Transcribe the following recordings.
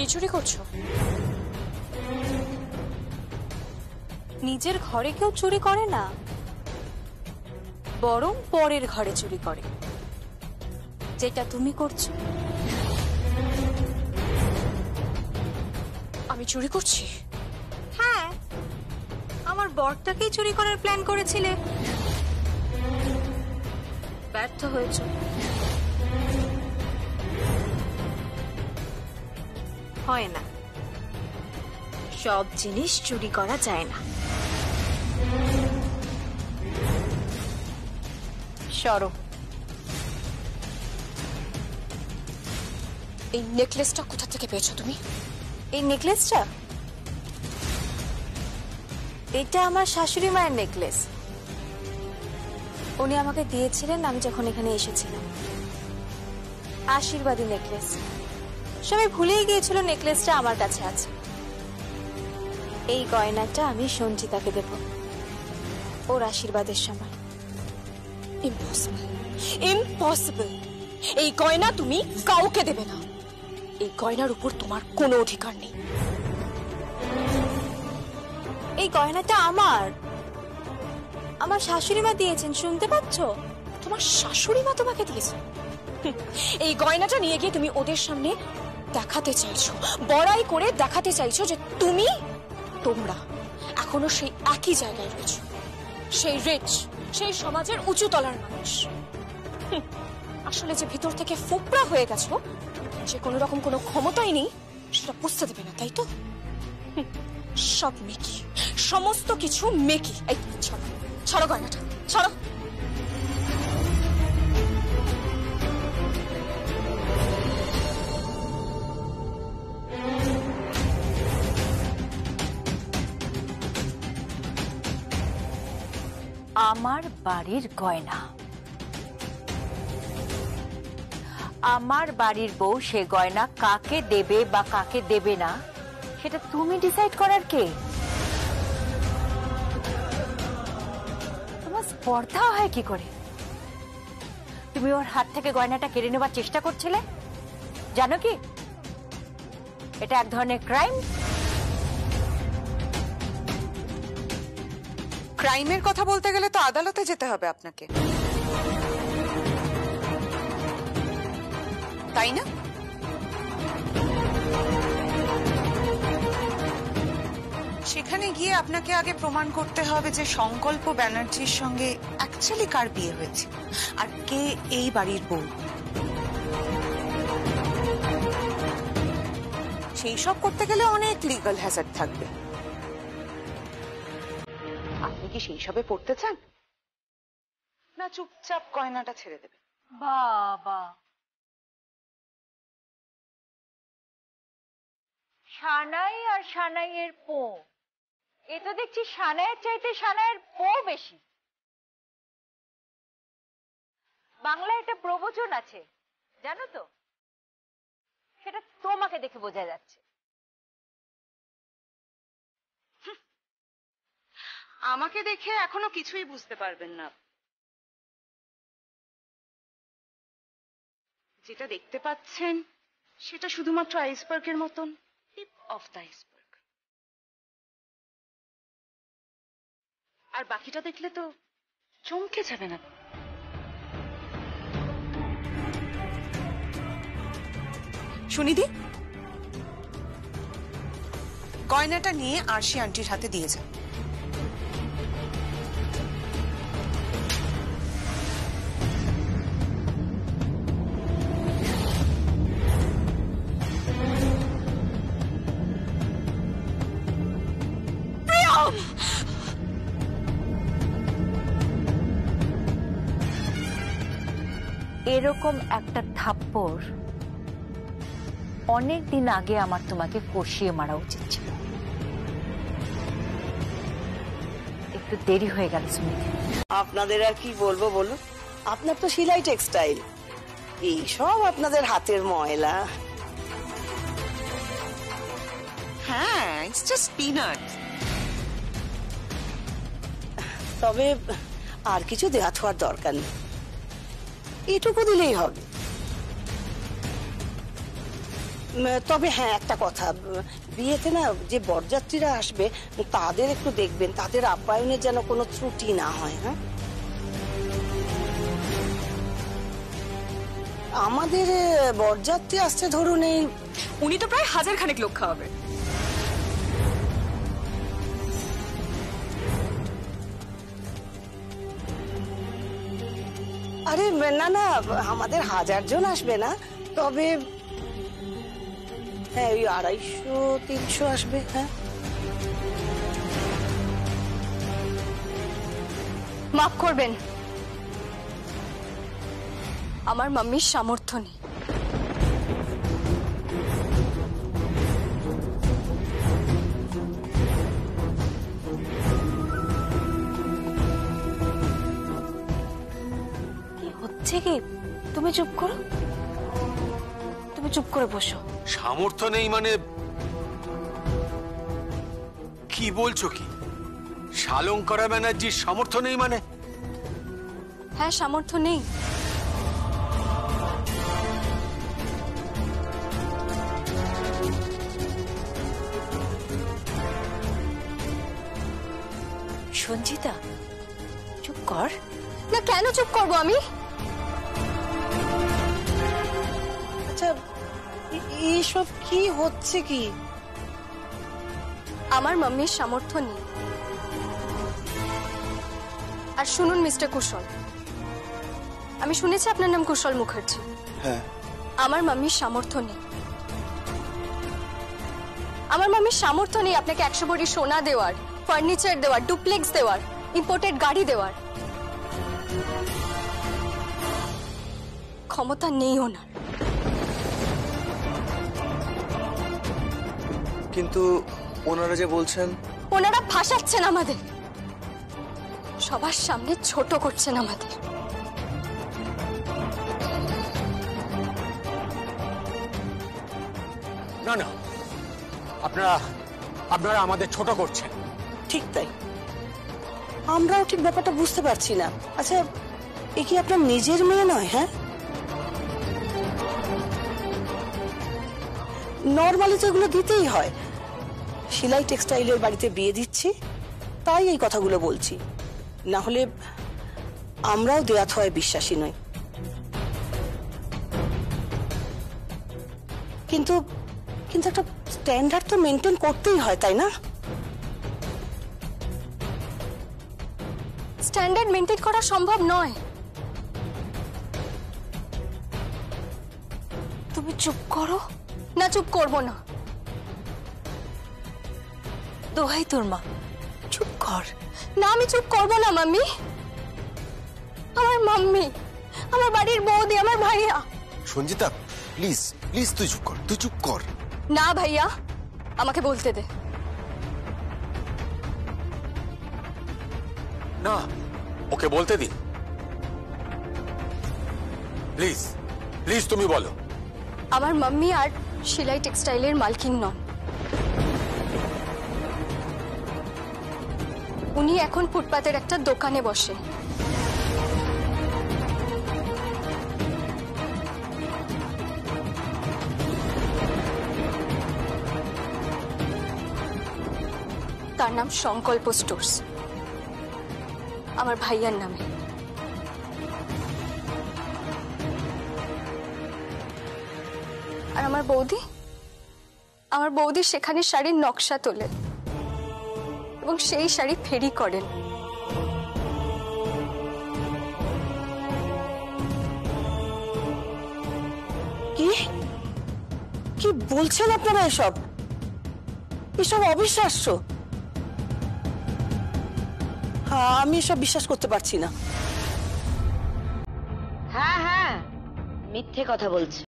কি চুরি করছো? নিজের ঘরে কেউ চুরি করে না, বরং পরের ঘরে চুরি করে, যেটা তুমি করছো। আমি চুরি করছি? হ্যাঁ, আমার বরটাকেই চুরি করার প্ল্যান করেছিলে, ব্যর্থ হয়েছো। হয় না, সব জিনিস চুরি করা যায় না। সরো। এই নেকলেসটা কোথা থেকে পেয়েছো তুমি? এই নেকলেসটা? এটা আমার শাশুড়ি মায়ের নেকলেস। উনি আমাকে দিয়েছিলেন আমি যখন এখানে এসেছিলাম। আশীর্বাদী নেকলেস। সবাই ভুলেই গিয়েছিল নেকলেসটা আমার কাছে আছে। এই গয়নাটা আমি সঞ্চিতাকে দেব ওর আশীর্বাদের সময়। Impossible, impossible. এই গয়না তুমি কাউকে দেবে না। এই গয়নার উপর তোমার কোনো অধিকার নেই। এই গয়নাটা আমার, আমার শাশুড়ি মা দিয়েছেন, শুনতে পাচ্ছ? তোমার শাশুড়ি মা তোমাকে দিয়েছে? এই গয়নাটা নিয়ে গিয়ে তুমি ওদের সামনে দেখাতে চাইছো, বড়াই করে দেখাতে চাইছো যে তোমরা এখনো সেই একই জায়গায় রয়েছো, সেই রিচ, সেই সমাজের উঁচু তলার মানুষ। আসলে যে ভিতর থেকে ফোকরা হয়ে গেছো, যে কোনো রকম কোনো ক্ষমতাই নেই, সেটা বুঝতে দেবে না, তাই তো? সব মেকি, সমস্ত কিছু মেকি। এই ছাড়ো, ছাড়ো গয়নাটা, ছাড়ো। আমার বাড়ির গয়না, আমার বাড়ির বউ সে গয়না কাকে দেবে বা কাকে দেবে না সেটা তুমি ডিসাইড করার কে? তোমার স্পর্ধা হয় কি করে? তুমি ওর হাত থেকে গয়নাটা কেড়ে নেবার চেষ্টা করছিলে, জানো কি এটা এক ধরনের ক্রাইম। ক্রাইমের কথা বলতে গেলে তো আদালতে যেতে হবে আপনাকে, তাই না? সেখানে গিয়ে আপনাকে আগে প্রমাণ করতে হবে যে সংকল্প ব্যানার্জির সঙ্গে অ্যাকচুয়ালি কার বিয়ে হয়েছে আর কে এই বাড়ির বউ। সেই সব করতে গেলে অনেক লিগ্যাল হ্যাজার্ড থাকবে। আপনি কি সেই সবে পড়তে চান, না চুপচাপ গয়নাটা ছেড়ে দেবে? বাবা, সানাই আর সানাইয়ের পো, এ তো দেখছি সানাইয়ের চাইতে সানাইয়ের পো বেশি। বাংলায় একটা প্রবচন আছে, জানো তো? সেটা তোমাকে দেখে বোঝা যাচ্ছে। আমাকে দেখে এখনো কিছুই বুঝতে পারবেন না। যেটা দেখতে পাচ্ছেন সেটা শুধুমাত্র আইসবার্গের মতন টিপ অফ দ্য আইসবার্গ, আর বাকিটা দেখলে তো চমকে যাবেন আপনি। সুনিধি, গয়নাটা নিয়ে আরশি আন্টির হাতে দিয়ে যান। এরকম একটা থাপ্পড় অনেক দিন আগে আমার তোমাকে কষিয়ে মারা উচিত ছিল। একটু দেরি হয়ে গেল স্মৃতি। আপনাদের আর কি বলবো বলুন, আপনার তো সেলাই টেক্সটাইল, এই সব আপনাদের হাতের ময়লা। হ্যাঁ, ইটস জাস্ট পিনাট। তবে আর কিছু দেওয়া থার দরকার নেই, এটুকু দিলেই হবে। তবে হ্যাঁ, একটা কথা, বিয়েতে না যে বরযাত্রীরা আসবে তাদের একটু দেখবেন, তাদের আপ্যায়নের যেন কোনো ত্রুটি না হয়। হ্যাঁ, আমাদের বরযাত্রী আসছে ধরুন এই, উনি তো প্রায় 1000 খানেক লোক খাওয়াবে। আরে না না, আমাদের 1000 জন আসবে না, তবে হ্যাঁ ওই 250-300 আসবে। হ্যাঁ, মাফ করবেন, আমার মাম্মির সামর্থ্য নেই। কি হচ্ছে কি? তুমি চুপ করো, তুমি চুপ করে বসো। সামর্থ্য নেই মানে কি বলছো? কি শালঙ্করা ব্যানার্জির সামর্থ্য নেই মানে? হ্যাঁ, সামর্থ্য নেই। সঞ্জিতা চুপ কর। না, কেন চুপ করবো আমি? আচ্ছা এইসব কি হচ্ছে কি? আমার মাম্মির সামর্থ্য নেই। আর শুনুন মিস্টার কুশল, আমি শুনেছি আপনার নাম কুশল মুখার্জি। হ্যাঁ, আমার মাম্মির সামর্থ্য নেই। আমার মাম্মির সামর্থ্য নেই আপনাকে 100 ভরি সোনা দেওয়ার, ফার্নিচার দেওয়ার, ডুপ্লেক্স দেওয়ার, ইম্পোর্টেড গাড়ি দেওয়ার। ক্ষমতা নেই ওনার। কিন্তু ওনারা যে বলছেন, ওনারা ফাঁসাচ্ছেন আমাদের, সবার সামনে ছোট করছেন আমাদের। না না, আপনারা আমাদের ছোট করছেন। ঠিক তাই, আমরাও ঠিক ব্যাপারটা বুঝতে পারছি না। আচ্ছা এ কি আপনার নিজের মেয়ে নয়? হ্যাঁ, নর্মালি তো এগুলো দিতেই হয়। শিলাই টেক্সটাইলের বাড়িতে বিয়ে দিচ্ছি, তাই এই কথাগুলো বলছি, না হলে আমরাও দেয়া থয় বিশ্বাসী নই। কিন্তু কিন্তু একটা স্ট্যান্ডার্ড তো মেনটেন করতেই হয়, তাই না? স্ট্যান্ডার্ড মেনটেন করা সম্ভব নয়। তুমি চুপ করো। না, চুপ করব না। দোহাই তোর মা, চুপ কর। না, আমি চুপ করব না মাম্মি। আমার মাম্মি, আমার বাড়ির বৌদি, আমার ভাইয়া। সঞ্জিতা প্লিজ প্লিজ তুই চুপ কর, তুই চুপ কর। না ভাইয়া, আমাকে বলতে দে। না, ওকে বলতে দিন প্লিজ। প্লিজ তুমি বলো। আমার মাম্মি আর শিলাই টেক্সটাইলের মালকিন নন। উনি এখন ফুটপাতের একটা দোকানে বসে। তার নাম সংকল্প স্টোর্স, আমার ভাইয়ার নামে। আর আমার বৌদি সেখানে শাড়ির নকশা তোলে এবং সেই শাড়ি ফেরি করেন। কি কি বলছেন আপনারা? এসব এসব অবিশ্বাস্য। হ্যাঁ, আমি এসব বিশ্বাস করতে পারছি না। হ্যাঁ হ্যাঁ, মিথ্যে কথা বলছে।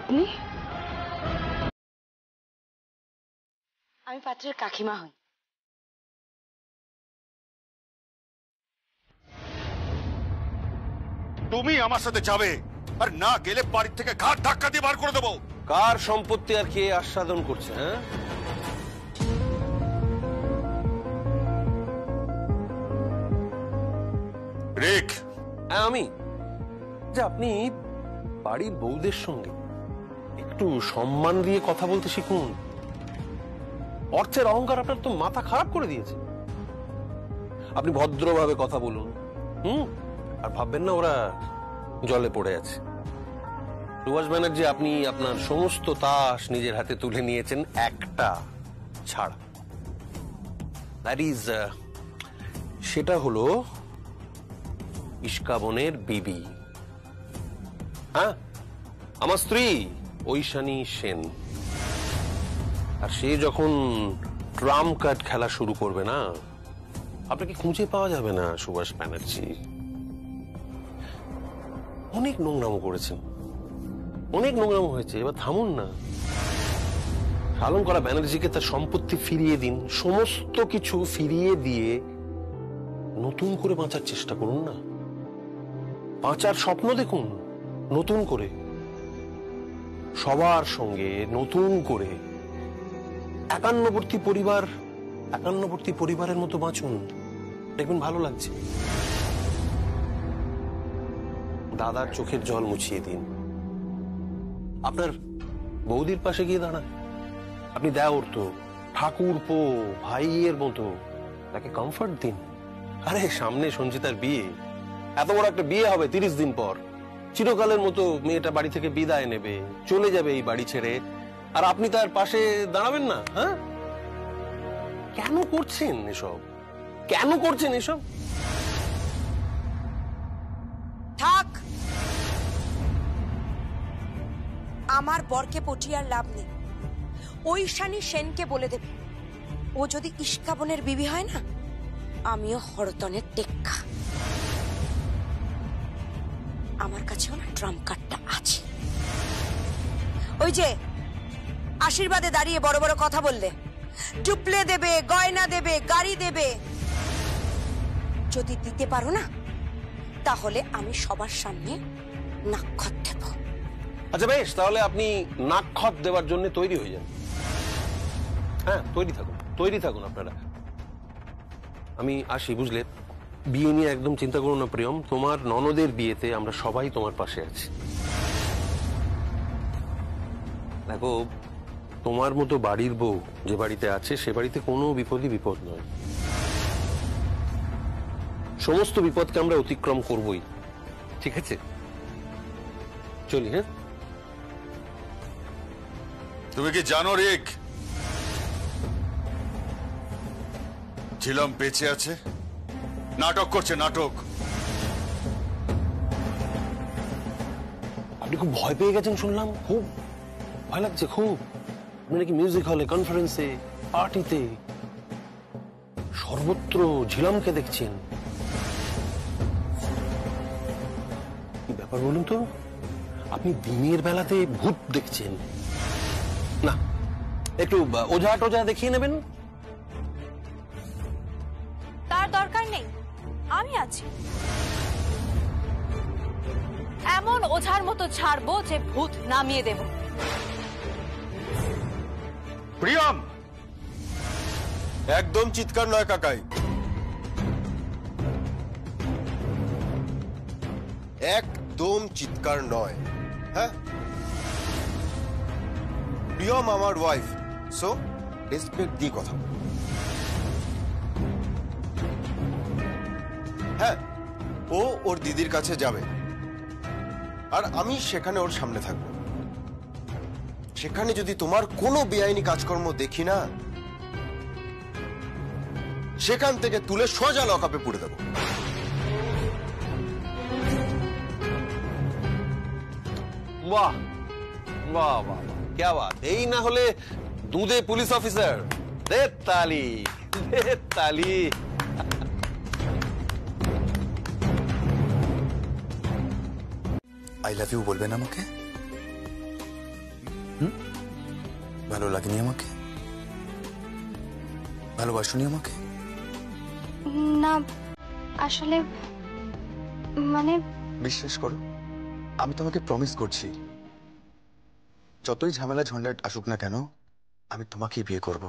আপনি? আমি পাত্রের কাকিমা হই। তুমি আমার সাথে যাবে আর না গেলে বাড়ি থেকে ঘাট ধাক্কা দিয়ে বার করে দেবো। কার সম্পত্তি আর কে আস্বাদন করছে? হ্যাঁ, রিক, হ্যাঁ আমি। যে আপনি বাড়ির বউদের সঙ্গে একটু সম্মান দিয়ে কথা বলতে শিখুন। অর্থের অহংকার আপনার তো মাথা খারাপ করে দিয়েছে। আপনি ভদ্রভাবে কথা বলুন। আর ভাববেন না ওরা জলে পড়ে আছে। সুভাষ ব্যানার্জি, আপনি আপনার সমস্ত তাস নিজের হাতে তুলে নিয়েছেন একটা ছাড়া। দ্যাট ইজ, সেটা হলো ইস্কাবনের বিবি। হ্যাঁ, আমার স্ত্রী ঐশানী সেন। আর সে যখন ট্রাম্প কার্ড খেলা শুরু করবে না, আপনাকে খুঁজে পাওয়া যাবে না সুভাষ ব্যানার্জি। অনেক নোংরামো করেছেন, অনেক নোংরামো হয়েছে, এবার থামুন না। শালঙ্করা ব্যানার্জিকে তার সম্পত্তি ফিরিয়ে দিন, সমস্ত কিছু ফিরিয়ে দিয়ে নতুন করে বাঁচার চেষ্টা করুন না। বাঁচার স্বপ্ন দেখুন নতুন করে, সবার সঙ্গে নতুন করে। একান্নবর্তী পরিবারের মতো বাঁচুন, দেখবেন ভালো লাগছে। দাদার চোখের জল মুছিয়ে দিন, আপনার বৌদির পাশে গিয়ে দাঁড়ান। আপনি দেওর তো, ঠাকুরপো, ভাইয়ের মতো তাকে কমফর্ট দিন। আরে সামনে সঞ্চিতার বিয়ে, এত বড় একটা বিয়ে হবে 30 দিন পর। চিরকালের মতো মেয়েটা বাড়ি থেকে বিদায় নেবে, চলে যাবে এই বাড়ি ছেড়ে, আর আপনি তার পাশে দাঁড়াবেন না? হ্যাঁ, কেন করছেন এসব? কেন করছেন এসব? থাক, আমার বরকে পটিয়ে আর লাভ নেই। ঐশানী সেনকে বলে দেবে, ও যদি ইস্কাবনের বিবি হয় না, আমিও হরতনের টেক্কা। আমার কাছেও না ট্রাম্প কার্ডটা আছে। ওই যে আশীর্বাদে দাঁড়িয়ে বড় বড় কথা বললে, টুপলে দেবে, গয়না দেবে, গাড়ি দেবে, যদি দিতে পারো না, তাহলে আমি সবার সামনে নাক্ষত দেব। আচ্ছা বেশ, তাহলে আপনি নাক্ষত দেওয়ার জন্য তৈরি হয়ে যান। হ্যাঁ, তৈরি থাকুন আপনারা। আমি আসি, বুঝলে? বিয়ে নিয়ে একদম চিন্তা করো না প্রিয়ম। তোমার ননদের বিয়েতে আমরা সবাই তোমার পাশে আছি। দেখো, তোমার মতো বাড়ির বউ যে বাড়িতে আছে, সে বাড়িতে কোনো বিপদ নয়। সমস্ত বিপদকে আমরা অতিক্রম করবই, ঠিক আছে? চলি। হ্যাঁ, তুমি কি জানো রিক, ঝিলম বেঁচে আছে, নাটক করছে, নাটক। আপনি খুব ভয় পেয়ে গেছেন শুনলাম, খুব ভয় লাগছে খুব। আপনি নাকি মিউজিক হলে, কনফারেন্সে, পার্টিতে সর্বত্র ঝিলামকে দেখছেন। কি ব্যাপার বলুন তো? আপনি দিনের বেলাতে ভূত দেখছেন না? একটু ওঝা টোঝা দেখিয়ে নেবেন। তার দরকার নেই, আমি আছি। এমন ওঝার মতো ছাড়বো যে ভূত নামিয়ে দেব। প্রিয়ম, একদম চিৎকার নয় কাকাই, একদম চিৎকার নয়। হ্যাঁ, প্রিয়ম আমার ওয়াইফ, সো রেসপেক্ট দিয়ে কথা বল। হ্যাঁ, ও ওর দিদির কাছে যাবে, আর আমি সেখানে ওর সামনে থাকবো। সেখানে যদি তোমার কোনো বেআইনি কাজকর্ম দেখি না, সেখান থেকে তুলে সোজা লকআপে পুরে দেবো। বাহ বাহ বাহ, क्या बात। এই না হলে দুধে পুলিশ অফিসার। দে তালি, দে তালি। আই লাভ ইউ বলবেন আমাকে? ভালো লাগেনি আমাকে? ভালোবাসুনি আমাকে? না, আসলে মানে বিশ্বাস করো, আমি তোমাকে প্রমিস করছি, যতই ঝামেলা ঝঞ্ঝাট আসুক না কেন, আমি তোমাকেই বিয়ে করব।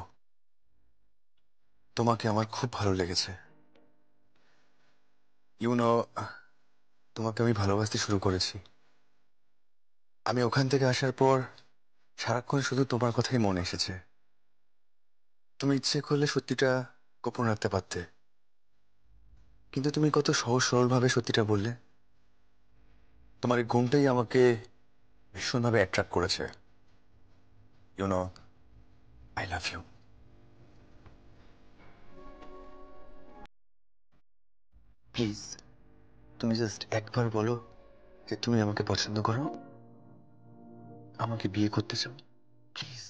তোমাকে আমার খুব ভালো লেগেছে। তোমাকে আমি ভালোবাসতে শুরু করেছি। আমি ওখান থেকে আসার পর সারাক্ষণ শুধু তোমার কথাই মনে এসেছে। তুমি ইচ্ছে করলে সত্যিটা গোপন রাখতে পারতে, কিন্তু তুমি কত সহজ সরলভাবে সত্যিটা বললে। তোমার এই গুণটাই আমাকে ভীষণভাবে অ্যাট্রাক্ট করেছে। I love you. প্লিজ, তুমি জাস্ট একবার বলো যে তুমি আমাকে পছন্দ করো, আমাকে বিয়ে করতে চাও, প্লিজ।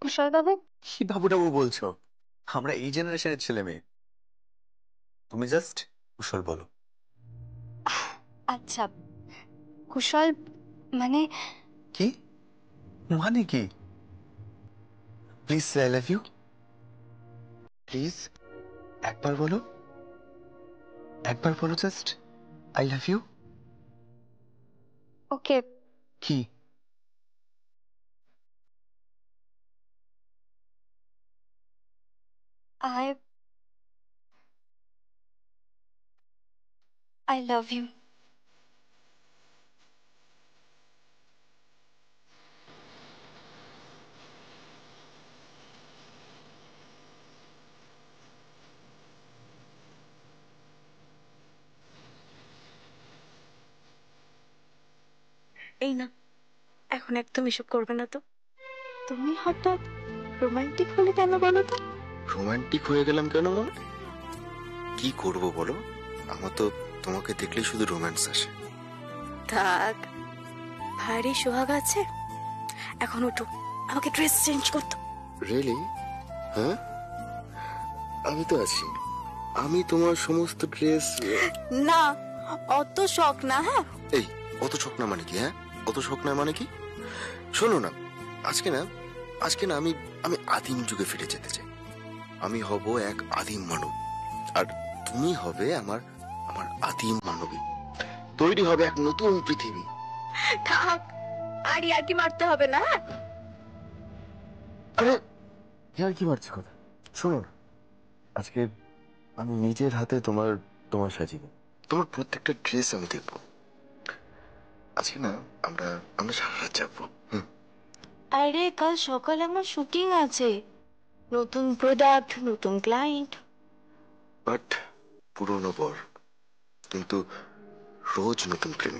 কুশল বাবু, কি বাবু টাবু বলছো? আমরা এই জেনারেশনের ছেলে মেয়ে। তুমি জাস্ট কুশল বলো। আচ্ছা কুশল মানে কি মানে কি? Please I love you. Please একবার বলো, একবার বলো just I love you. Okay, কি? I I love you. এই না, এখন একদম এসব করবে না তো। তুমি হঠাৎ রোমান্টিক হলে কেন বলো তো? রোমান্টিক হয়ে গেলাম কেন মানে? কি করব বলো? আমার তো তোমাকে দেখলেই শুধু রোম্যান্স আসে। থাক, ভারী সোহাগ আছে। এখন ওঠো, আমাকে ড্রেস চেঞ্জ করতো। রিয়েলি? হ্যাঁ, আমি তো আছি। আমি তোমার সমস্ত ড্রেস। না, অত শখ না। হ্যাঁ, এই অত শখ না মানে কি? হ্যাঁ, অত শখ না মানে কি? শোনো না, আজকে না আজকে না আমি আমি আদিম যুগে ফিরে যেতে চাই। আমি হব এক আদিম মানব, আর তুমি হবে আমার আমার আদিম মানবী। তৈরি হবে এক নতুন পৃথিবী। থাক, আর ইয়ার্কি মারতে হবে না। হ্যাঁ? আরে আর কি মারছো কথা? শোনো না, আজকে আমি নিজের হাতে তোমার তোমার সাজিয়ে দেব। তোমার প্রত্যেকটা ড্রেস আমি দেখবো। আজকে না আমরা আমরা সারা রাত যাবো। আরে কাল সকালে আমার শুটিং আছে, নতুন প্রোডাক্ট, নতুন ক্লায়েন্ট। বাট পুরনো বর, কিন্তু রোজ নতুন প্রেম।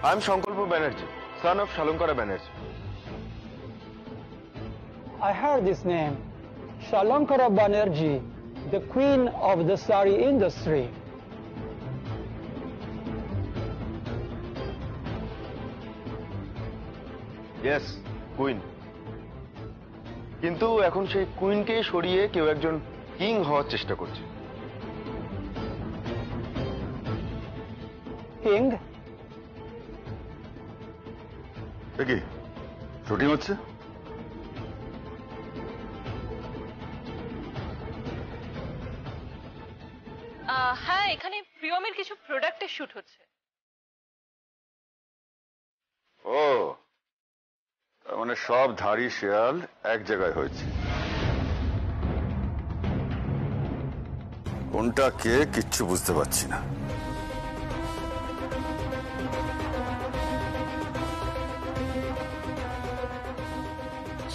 আই এম সংকল্প Banerjee, son of Shalonkara Banerjee. I heard this name. Shalonkara Banerjee, the queen of the sari industry. Yes, queen. কিন্তু এখন সেই কুইনকে সরিয়ে কেউ একজন কিং হওয়ার চেষ্টা করছে। King? কি শুটিং হচ্ছে? হ্যাঁ, এখানে প্রিয়মের কিছু প্রোডাক্টের শুট হচ্ছে। ও, তার মানে সব ধাড়ি শেয়াল এক জায়গায় হয়েছে। কোনটা কে কিচ্ছু বুঝতে পারছি না।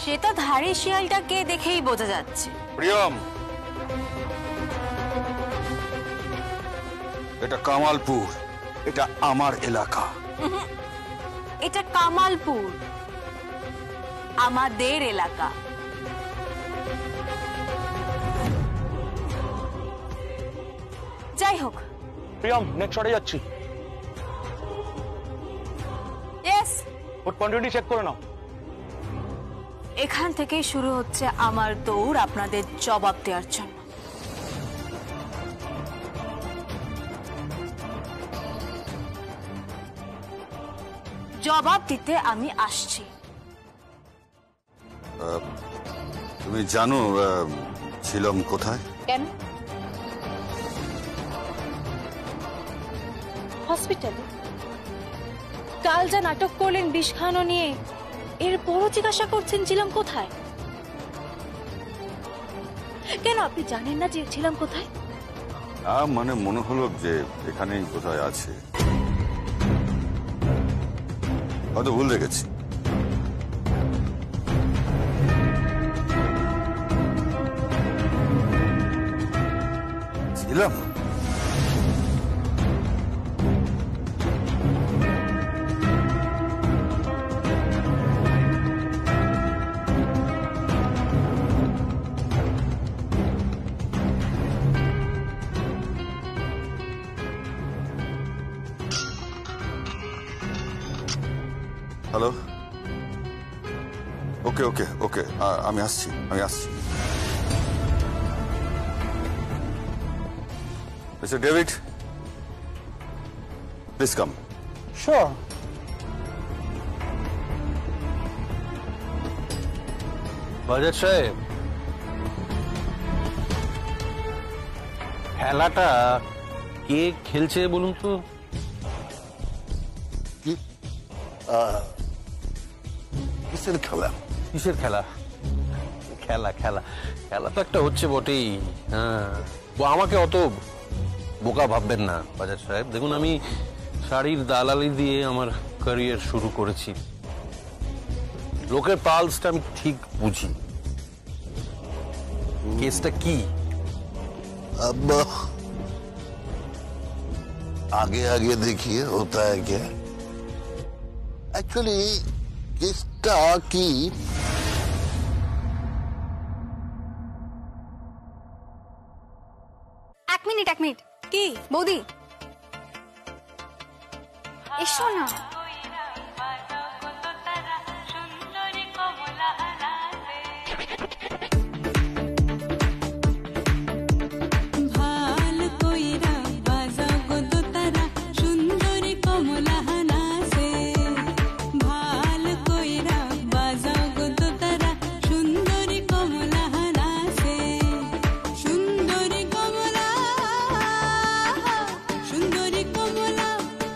সেটা ধারে শিয়ালটা কে দেখেই বোঝা যাচ্ছে। প্রিয়ম, এটা কামালপুর, এটা আমার এলাকা। এটা কামালপুর, আমাদের এলাকা। যাই হোক, প্রিয়ম, নেক্সট শটে যাচ্ছি। ইয়েস, ওর কোয়ান্টিটি চেক করে নাও। এখান থেকেই শুরু হচ্ছে আমার দৌড় আপনাদের জবাব দেওয়ার জন্য। জবাব দিতে আমি আসছি। তুমি জানো ছিলাম কোথায়? কেন? হসপিটালে। কাল যা নাটক করলেন বিষ খাওয়ানো নিয়ে, এরপরও জিজ্ঞাসা করছেন ছিলাম কোথায়? কেন আপনি জানেন না যে ছিলাম কোথায়? মানে মনে হলো যে এখানেই কোথায় আছে, হয়তো ভুল দেখেছি। ছিলাম হ্যালো, ওকে ওকে ওকে, আমি আসছি। Mister David, please come. Sure. বাজার সাহেব, খেলাটা কে খেলছে বলুন তো? কিসের খেলা? কিসের খেলা? খেলা খেলা খেলা তো একটা হচ্ছে বটেই। হ্যাঁ, আমাকে অত বোকা ভাববেন না বাজার সাহেব। দেখুন, আমি শাড়ির দালালি দিয়ে আমার ক্যারিয়ার শুরু করেছি। লোকের পালসটা আমি ঠিক বুঝি। কেসটা কি? अब्बा आगे आगे देखिए होता है क्या। एक्चुअली किसका की এক মিনিট কি বৌদি, এসো না।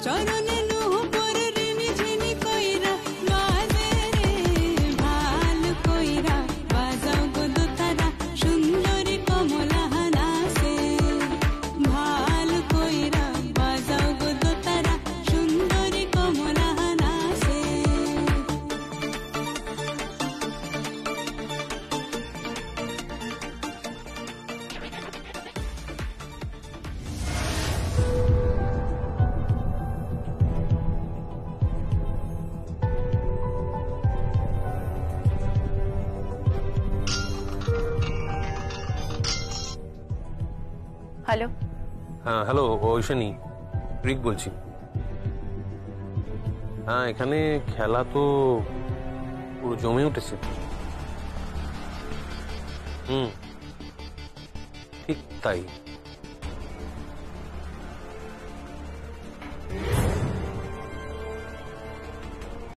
চরণে নুহ পরে হ্যালো, হ্যাঁ হ্যালো ঐশানী, রিক বলছি। হ্যাঁ, এখানে খেলা তো পুরো জমে উঠেছে। ঠিক তাই।